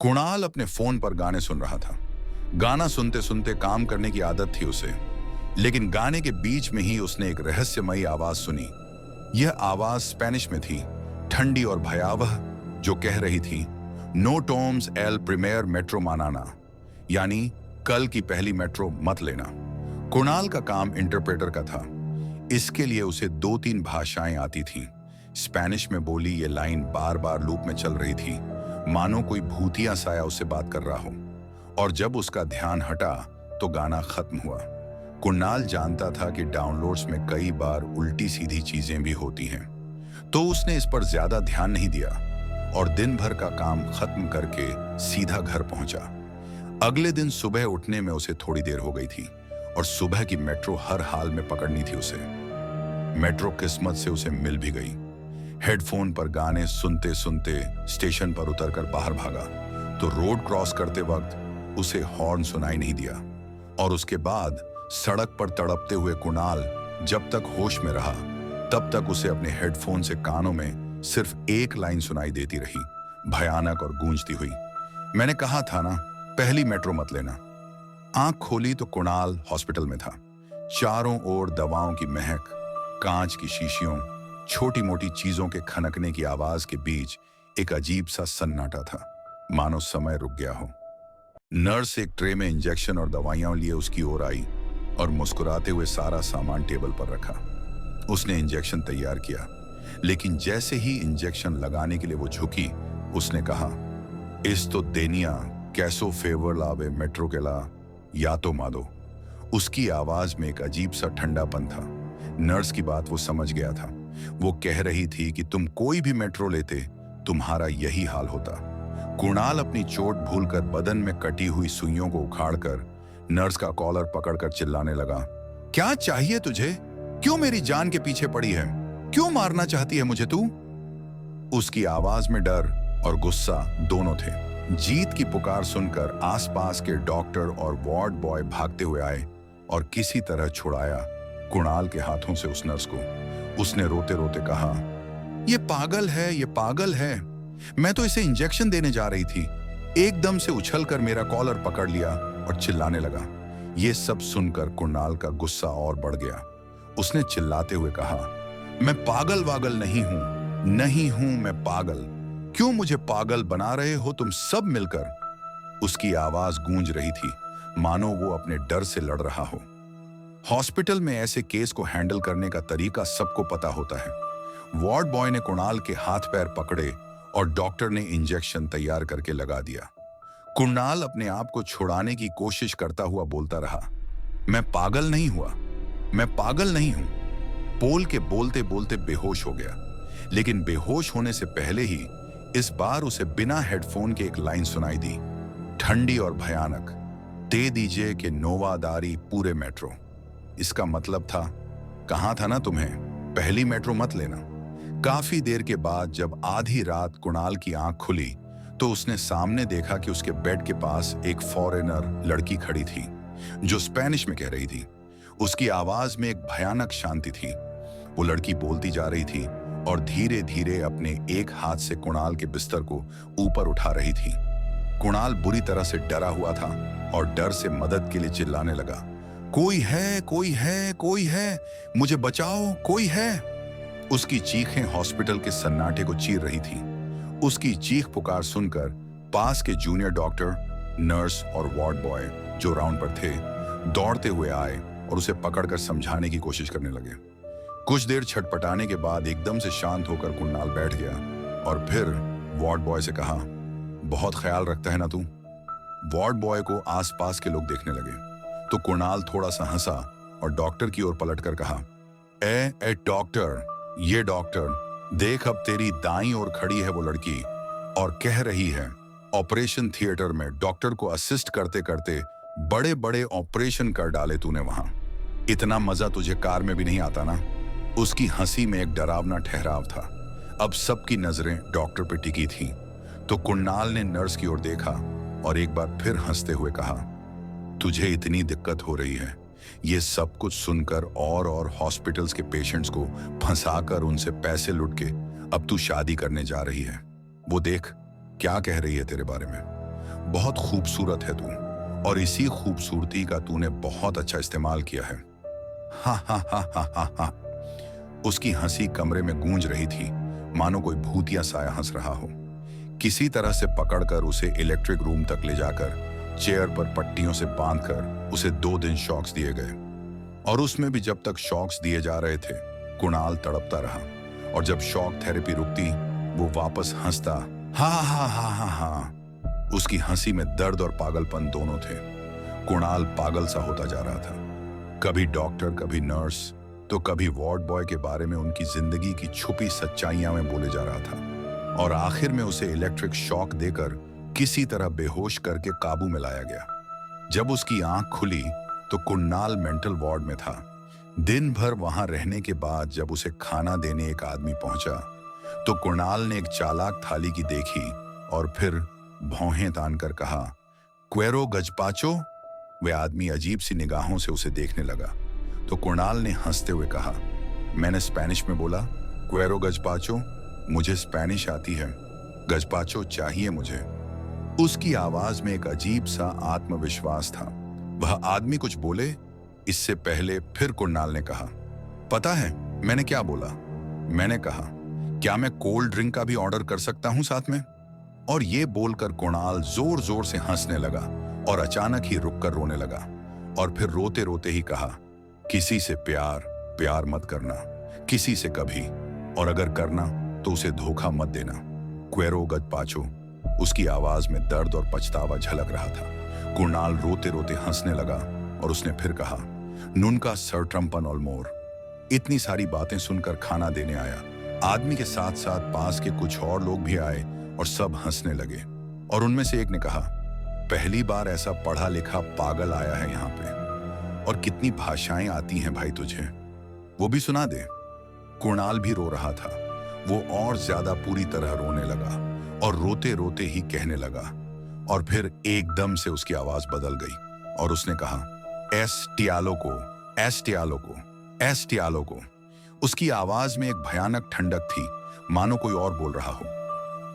कुणाल अपने फोन पर गाने सुन रहा था। गाना सुनते सुनते काम करने की आदत थी उसे, लेकिन गाने के बीच में ही उसने एक रहस्यमयी आवाज सुनी। यह आवाज स्पेनिश में थी, ठंडी और भयावह, जो कह रही थी, नो टोम्स एल प्रीमियर मेट्रो मानाना, यानी कल की पहली मेट्रो मत लेना। कुणाल का काम इंटरप्रेटर का था, इसके लिए उसे 2-3 भाषाएं आती थीं। स्पेनिश में बोली ये लाइन बार बार लूप में चल रही थी, मानो कोई भूतिया साया उससे बात कर रहा हो। और जब उसका ध्यान हटा तो गाना खत्म हुआ। कुणाल जानता था कि डाउनलोड्स में कई बार उल्टी सीधी चीजें भी होती हैं, तो उसने इस पर ज्यादा ध्यान नहीं दिया और दिन भर का काम खत्म करके सीधा घर पहुंचा। अगले दिन सुबह उठने में उसे थोड़ी देर हो गई थी और सुबह की मेट्रो हर हाल में पकड़नी थी उसे। मेट्रो किस्मत से उसे मिल भी गई। हेडफोन पर गाने सुनते सुनते स्टेशन पर उतरकर बाहर भागा तो रोड क्रॉस करते वक्त उसे हॉर्न सुनाई नहीं दिया। और उसके बाद सड़क पर तड़पते हुए कुणाल जब तक होश में रहा तब तक उसे अपने हेडफोन से कानों में सिर्फ एक लाइन सुनाई देती रही, भयानक और गूंजती हुई, मैंने कहा था ना, पहली मेट्रो मत लेना। आंख खोली तो कुणाल हॉस्पिटल में था। चारों ओर दवाओं की महक, कांच की शीशियों, छोटी मोटी चीजों के खनकने की आवाज के बीच एक अजीब सा सन्नाटा था, मानो समय रुक गया हो। नर्स एक ट्रे में इंजेक्शन और दवाइयां लिए उसकी ओर आई और मुस्कुराते हुए सारा सामान टेबल पर रखा। उसने इंजेक्शन तैयार किया, लेकिन जैसे ही इंजेक्शन लगाने के लिए वो झुकी, उसने कहा, इस तो देनिया कैसो फेवर लावे मेट्रो के ला, या तो मादो। उसकी आवाज में एक अजीब सा ठंडापन था। नर्स की बात वो समझ गया था। वो कह रही थी कि तुम कोई भी मेट्रो लेते तुम्हारा यही हाल होता। कुणाल अपनी चोट भूलकर बदन में कटी हुई सुइयों को उखाड़कर नर्स का कॉलर पकड़कर चिल्लाने लगा, क्या चाहिए तुझे? क्यों मेरी जान के पीछे पड़ी है? क्यों मारना चाहती है मुझे तू? उसकी आवाज में डर और गुस्सा दोनों थे। जीत की पुकार सुनकर आसपास के डॉक्टर और वार्ड बॉय भागते हुए आए और किसी तरह छुड़ाया कुणाल के हाथों से उस नर्स को। उसने रोते रोते कहा, ये पागल है, ये पागल है, मैं तो इसे इंजेक्शन देने जा रही थी। एकदम से उछलकर मेरा कॉलर पकड़ लिया और चिल्लाने लगा। ये सब सुनकर कुणाल का गुस्सा और बढ़ गया। उसने चिल्लाते हुए कहा, मैं पागल वागल नहीं हूं, नहीं हूं मैं पागल। क्यों मुझे पागल बना रहे हो तुम सब मिलकर? उसकी आवाज गूंज रही थी, मानो वो अपने डर से लड़ रहा हो। हॉस्पिटल में ऐसे केस को हैंडल करने का तरीका सबको पता होता है। वार्ड बॉय ने कुणाल के हाथ पैर पकड़े और डॉक्टर ने इंजेक्शन तैयार करके लगा दिया। कुणाल अपने आप को छुड़ाने की कोशिश करता हुआ बोलता रहा, मैं पागल नहीं हुआ, मैं पागल नहीं हूं। बोल के बोलते बोलते बेहोश हो गया, लेकिन बेहोश होने से पहले ही इस बार उसे बिना हेडफोन के एक लाइन सुनाई दी, ठंडी और भयानक, दे दीजिए कि नोवादारी पूरे मेट्रो। इसका मतलब था, कहा था ना तुम्हें, पहली मेट्रो मत लेना। काफी देर के बाद जब आधी रात कुणाल की आंख खुली तो उसने सामने देखा कि उसके बेड के पास एक फॉरेनर लड़की खड़ी थी जो स्पेनिश में कह रही थी। उसकी आवाज में एक भयानक शांति थी। वो लड़की बोलती जा रही थी और धीरे धीरे अपने एक हाथ से कुणाल के बिस्तर को ऊपर उठा रही थी। कुणाल बुरी तरह से डरा हुआ था और डर से मदद के लिए चिल्लाने लगा, कोई है, कोई है, कोई है, मुझे बचाओ, कोई है। उसकी चीखें हॉस्पिटल के सन्नाटे को चीर रही थी। उसकी चीख पुकार सुनकर पास के जूनियर डॉक्टर, नर्स और वार्ड बॉय जो राउंड पर थे दौड़ते हुए आए और उसे पकड़कर समझाने की कोशिश करने लगे। कुछ देर छटपटाने के बाद एकदम से शांत होकर कुणाल बैठ गया और फिर वार्ड बॉय से कहा, बहुत ख्याल रखता है ना तू? वार्ड बॉय को आसपास के लोग देखने लगे तो कुणाल थोड़ा सा हंसा और डॉक्टर की ओर पलटकर कहा, ए डॉक्टर, ये डॉक्टर देख, अब तेरी दाईं ओर खड़ी है वो लड़की और कह रही है, ऑपरेशन थिएटर में डॉक्टर को असिस्ट करते करते बड़े बड़े ऑपरेशन कर डाले तूने वहां। इतना मजा तुझे कार में भी नहीं आता ना? उसकी हंसी में एक डरावना ठहराव था। अब सबकी नजरें डॉक्टर पे टिकी थीं, तो कुणाल ने नर्स की ओर देखा और एक बार फिर हंसते हुए कहा, तुझे इतनी दिक्कत हो रही है, ये सब कुछ सुनकर और हॉस्पिटल्स के पेशेंट्स को फंसाकर उनसे पैसे लुट के अब तू शादी करने जा रही है। वो देख क्या कह रही है तेरे बारे में। बहुत खूबसूरत है तू, और इसी खूबसूरती का तूने बहुत अच्छा इस्तेमाल किया है। हा हा हा हा हा हा। उसकी हंसी कमरे में गूंज रही थी, मानो कोई भूतिया साया हंस रहा हो। किसी तरह से पकड़कर उसे इलेक्ट्रिक रूम तक ले जाकर चेयर पर पट्टियों से बांधकर उसे 2 दिन शॉक्स दिए गए। और उसमें भी जब तक शॉक्स दिए जा रहे थे, कुणाल तड़पता रहा। और जब शॉक थेरेपी रुकती, वो वापस हंसता। हा हा हा हा हा। उसकी हंसी में दर्द और पागलपन दोनों थे। कुणाल पागल सा होता जा रहा था। कभी डॉक्टर, कभी नर्स, तो कभी वार्ड बॉय के बारे में उनकी जिंदगी की छुपी सच्चाइयां में बोले जा रहा था। और आखिर में उसे इलेक्ट्रिक शॉक देकर किसी तरह बेहोश करके काबू में लाया गया। जब उसकी आंख खुली तो कुणाल मेंटल वार्ड में था। दिन भर वहां रहने के बाद जब उसे खाना देने एक आदमी पहुंचा, तो कुणाल ने एक चालाक थाली की देखी और फिर भौहें तानकर कहा, क्वेरो गजपाचो। वह आदमी अजीब सी निगाहों से उसे देखने लगा। तो कुणाल ने हंसते हुए कहा, मैंने स्पेनिश में बोला, क्वेरो गजपाचो। मुझे स्पेनिश आती है, गजपाचो चाहिए मुझे। उसकी आवाज में एक अजीब सा आत्मविश्वास था। वह आदमी कुछ बोले इससे पहले फिर कुणाल ने कहा, पता है मैंने क्या बोला? मैंने कहा, क्या मैं कोल्ड ड्रिंक का भी ऑर्डर कर सकता हूं साथ में? और ये बोलकर कुणाल जोर जोर से हंसने लगा और अचानक ही रुककर रोने लगा। और फिर रोते रोते ही कहा, किसी से प्यार प्यार मत करना, किसी से कभी, और अगर करना तो उसे धोखा मत देना। क्वेरो गजपाचो। उसकी आवाज में दर्द और पछतावा झलक रहा था। कुणाल रोते रोते हंसने लगा और उसने फिर कहा, नुनका सर्ट्रम्पन ऑलमोर। इतनी सारी बातें सुनकर खाना देने आया। आदमी के साथ साथ पास के कुछ और लोग भी आए और सब हंसने लगे। और उनमें से एक ने कहा, पहली बार ऐसा पढ़ा लिखा पागल आया है यहाँ पे। और कितनी भाषाएं आती हैं भाई तुझे, वो भी सुना दे। कुणाल भी रो रहा था। वो और ज्यादा पूरी तरह रोने लगा और रोते रोते ही कहने लगा। और फिर एकदम से उसकी आवाज बदल गई और उसने कहा, एस टियालो को, एस टियालो को, एस टियालो को। उसकी आवाज में एक भयानक ठंडक थी, मानो कोई और बोल रहा हो।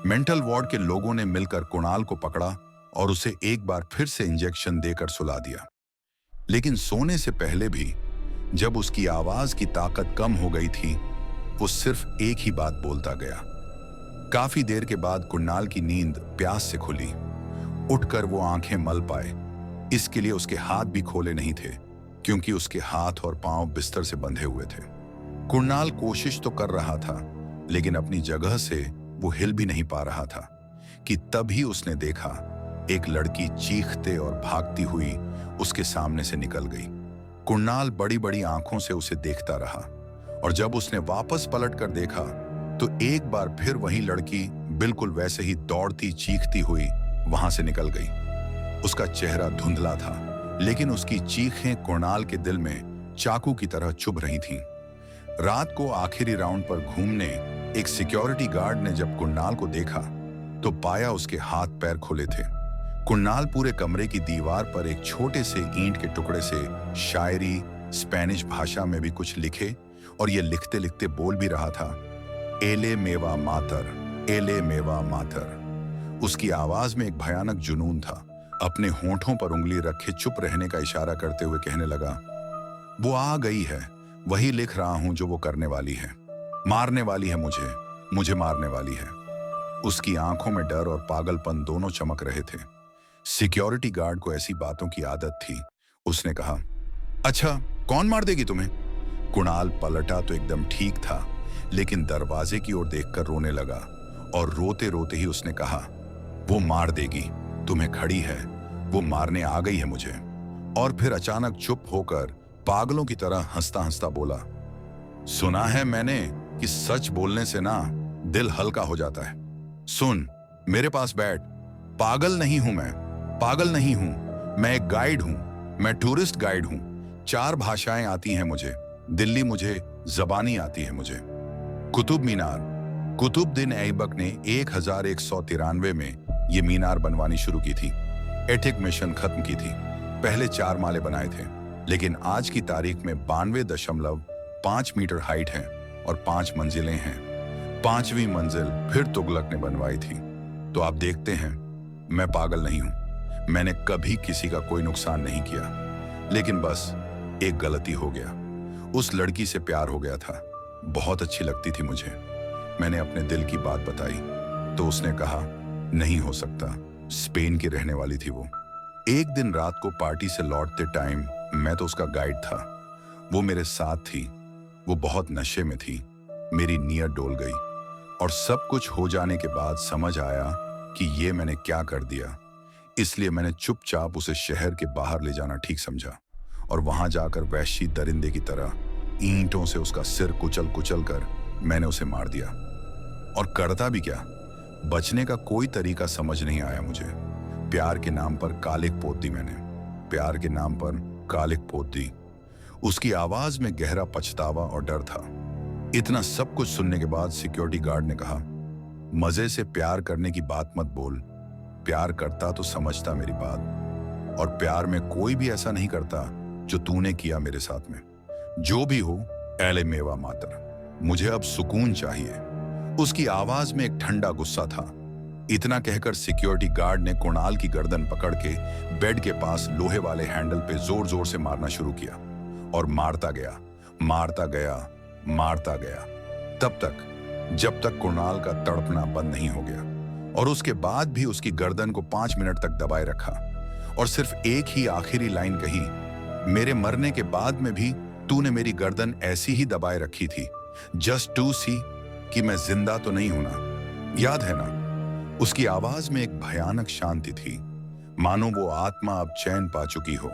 मेंटल वार्ड के लोगों ने मिलकर कुणाल को पकड़ा और उसे एक बार फिर से इंजेक्शन देकर सुला दिया। लेकिन सोने से पहले भी जब उसकी आवाज की ताकत कम हो गई थी, वो सिर्फ एक ही बात बोलता गया। काफी देर के बाद कुणाल की नींद प्यास से खुली। उठकर वो आंखें मल पाए, इसके लिए उसके हाथ भी खोले नहीं थे, क्योंकि उसके हाथ और पांव बिस्तर से बंधे हुए थे। कुणाल कोशिश तो कर रहा था, लेकिन अपनी जगह से वो हिल भी नहीं पा रहा था कि तभी उसने देखा एक लड़की चीखते और भागती हुई उसके सामने से निकल गई। कुणाल बड़ी बड़ी आंखों से उसे देखता रहा और जब उसने वापस पलट कर देखा तो एक बार फिर वही लड़की बिल्कुल वैसे ही दौड़ती चीखती हुई वहां से निकल गई। उसका चेहरा धुंधला था, लेकिन उसकी चीखें कुणाल के दिल में चाकू की तरह चुभ रही थीं। रात को आखिरी राउंड पर घूमने एक सिक्योरिटी गार्ड ने जब कुणाल को देखा तो पाया उसके हाथ पैर खुले थे। कुणाल पूरे कमरे की दीवार पर एक छोटे से ईंट के टुकड़े से शायरी स्पेनिश भाषा में भी कुछ लिखे और ये लिखते लिखते बोल भी रहा था, एले मेवा मातर, एले मेवा मातर। उसकी आवाज में एक भयानक जुनून था। अपने होंठों पर उंगली रखे चुप रहने का इशारा करते हुए कहने लगा, वो आ गई है, वही लिख रहा हूं जो वो करने वाली है, मारने वाली है मुझे मारने वाली है। उसकी आंखों में डर और पागलपन दोनों चमक रहे थे। सिक्योरिटी गार्ड को ऐसी बातों की आदत थी। उसने कहा, अच्छा कौन मार देगी तुम्हें? कुणाल पलटा तो एकदम ठीक था, लेकिन दरवाजे की ओर देखकर रोने लगा और रोते रोते ही उसने कहा, वो मार देगी, तुम्हें खड़ी है, वो मारने आ गई है मुझे। और फिर अचानक चुप होकर पागलों की तरह हंसता हंसता बोला, सुना है मैंने कि सच बोलने से ना दिल हल्का हो जाता है। सुन, मेरे पास बैठ। पागल नहीं हूं मैं, पागल नहीं हूं, मैं एक गाइड हूं, मैं टूरिस्ट गाइड हूं। 4 भाषाएं आती हैं मुझे, दिल्ली मुझे, जबानी आती है मुझे। कुतुब मीनार, कुतुबुद्दीन ऐबक ने 1193 में ये मीनार बनवानी शुरू की थी। एटिक मिशन खत्म की थी। पहले 4 माले बनाए थे, लेकिन आज की तारीख में 92.5 मीटर हाइट है और 5 मंजिलें हैं। 5वीं मंजिल फिर तुगलक ने बनवाई थी। तो आप देखते हैं मैं पागल नहीं हूं। मैंने कभी किसी का कोई नुकसान नहीं किया, लेकिन बस एक गलती हो गया। उस लड़की से प्यार हो गया था। बहुत अच्छी लगती थी मुझे। मैंने अपने दिल की बात बताई तो उसने कहा नहीं हो सकता। स्पेन की रहने वाली थी वो। एक दिन रात को पार्टी से लौटते टाइम, मैं तो उसका गाइड था, वो मेरे साथ थी। वो बहुत नशे में थी। मेरी नीयत डोल गई और सब कुछ हो जाने के बाद समझ आया कि ये मैंने क्या कर दिया। इसलिए मैंने चुपचाप उसे शहर के बाहर ले जाना ठीक समझा और वहां जाकर वहशी दरिंदे की तरह ईंटों से उसका सिर कुचल कुचल कर मैंने उसे मार दिया। और करता भी क्या, बचने का कोई तरीका समझ नहीं आया मुझे। प्यार के नाम पर कालिक पोत दी मैंने। प्यार के नाम पर कालिक पोत दी। उसकी आवाज में गहरा पछतावा और डर था। इतना सब कुछ सुनने के बाद सिक्योरिटी गार्ड ने कहा, मजे से प्यार करने की बात मत बोल। प्यार करता तो समझता मेरी बात। और प्यार में कोई भी ऐसा नहीं करता जो तूने किया मेरे साथ में। जो भी हो, एले मेवा मातर, मुझे अब सुकून चाहिए। उसकी आवाज में एक ठंडा गुस्सा था। इतना कहकर सिक्योरिटी गार्ड ने कुणाल की गर्दन पकड़ के बेड के पास लोहे वाले हैंडल पे जोर जोर से मारना शुरू किया और मारता गया, मारता गया, मारता गया, तब तक जब तक कुणाल का तड़पना बंद नहीं हो गया। और उसके बाद भी उसकी गर्दन को 5 मिनट तक दबाए रखा और सिर्फ एक ही आखिरी लाइन कही, मेरे मरने के बाद में भी तूने मेरी गर्दन ऐसी ही दबाए रखी थी, जस्ट टू सी कि मैं जिंदा तो नहीं हूं ना। याद है ना? उसकी आवाज में एक भयानक शांति थी, मानो वो आत्मा अब चैन पा चुकी हो।